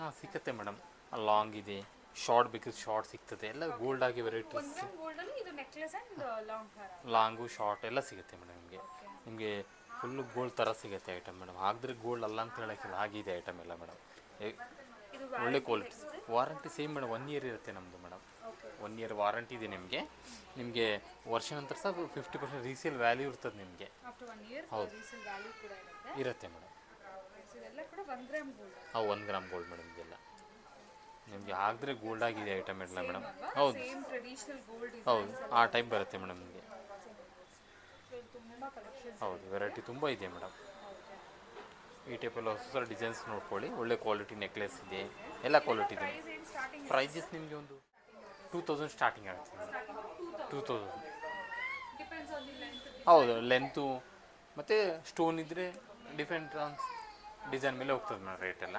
ಹಾಂ ಸಿಕ್ಕತ್ತೆ madam. Long ಇದೆ, ಶಾರ್ಟ್ ಬೇಕಿದ್ರೆ ಶಾರ್ಟ್ ಸಿಗ್ತದೆ, ಎಲ್ಲ ಗೋಲ್ಡ್ ಆಗಿ ವೆರೈಟೀಸ್. 1 ಗ್ರಾಮ್ ಗೋಲ್ಡಲ್ಲಿ ಇದು ನೆಕ್ಲೆಸ್ ಆ್ಯಂಡ್ ಲಾಂಗ್ ಹಾರ. ಲಾಂಗು ಶಾರ್ಟ್ ಎಲ್ಲ ಸಿಗುತ್ತೆ ಮೇಡಮ್ ನಿಮಗೆ. ಓಕೆ. ನಿಮಗೆ ಫುಲ್ಲು ಗೋಲ್ಡ್ ಥರ ಸಿಗುತ್ತೆ ಐಟಮ್ ಮೇಡಮ್. ಹಾಕಿದ್ರೆ ಗೋಲ್ಡ್ ಅಲ್ಲ ಅಂತ ಹೇಳೋಕ್ಕಿಲ್ಲ, ಆಗಿದೆ ಐಟಮ್ ಎಲ್ಲ ಮೇಡಮ್. ಇದು ಒಳ್ಳೆ ವ್ಯಾರಂಟಿ ಕ್ವಾಲಿಟಿ. ಎಷ್ಟಿದೆ? ವಾರಂಟಿ ಸೇಮ್ ಮೇಡಮ್, 1 ಇಯರ್ ಇರುತ್ತೆ ನಮ್ಮದು ಮೇಡಮ್. ಓಕೆ. 1 ಇಯರ್ ವಾರಂಟಿ ಇದೆ ನಿಮಗೆ. ನಿಮಗೆ ವರ್ಷ ನಂತರ ಸಹ 50% ರೀಸೇಲ್ ವ್ಯಾಲ್ಯೂ ಇರ್ತದೆ ನಿಮಗೆ. ಆಫ್ಟರ್ 1 ಇಯರ್ ಹೌದು. ರೀಸೇಲ್ ವ್ಯಾಲ್ಯೂ ಕೂಡ ಇರುತ್ತೆ. ಇರುತ್ತೆ ಮೇಡಮ್. ಇದೆಲ್ಲ ಕೂಡ 1 ಗ್ರಾಮ್ ಗೋಲ್ಡ್. ಹಾಂ 1 ಗ್ರಾಮ್ ಗೋಲ್ಡ್ ಮೇಡಮ್ ಇದೆಲ್ಲ. ನಿಮಗೆ ಹಾಕಿದ್ರೆ ಗೋಲ್ಡ್ ಆಗಿದೆ ಐಟಮ್ ಎಲ್ಲ ಮೇಡಮ್. ಅಲ್ವಾ? ಹೌದು ಸೇಮ್ ಟ್ರೆಡಿಷನಲ್ ಗೋಲ್ಡ್ ಹೌದು, ಡಿಸೈನ್ಸ್ ಆ ಟೈಪ್ ಬರುತ್ತೆ ಮೇಡಮ್ ನಿಮಗೆ. ತುಂಬ ಕಲೆಕ್ಷನ್ಸ್. ಹೌದು, ವೆರೈಟಿ ತುಂಬ ಇದೆ ಮೇಡಮ್. ಓಕೆ. ಈ ಟೈಪೆಲ್ಲ ಹೊಸ ಡಿಸೈನ್ಸ್ ನೋಡ್ಕೊಳ್ಳಿ. ಒಳ್ಳೆ ಕ್ವಾಲಿಟಿ ನೆಕ್ಲೆಸ್ ಇದೆ, ಎಲ್ಲ ಕ್ವಾಲಿಟಿ ಇದೆ. ಪ್ರೈಸ್ ಏನು ಸ್ಟಾರ್ಟಿಂಗ್? ಪ್ರೈಸಸ್ ನಿಮಗೆ ಒಂದು 2000 ಸ್ಟಾರ್ಟಿಂಗ್ ಆಗುತ್ತೆ madam. 2000. Depends on the length. ಹೌದು, ಲೆಂತು ಮತ್ತು ಸ್ಟೋನ್ ಇದ್ದರೆ ಡಿಫ್ರೆಂಟ್ ಡಿಸೈನ್ ಮೇಲೆ ಹೋಗ್ತದೆ ಮೇಡಮ್ ರೇಟ್ ಎಲ್ಲ.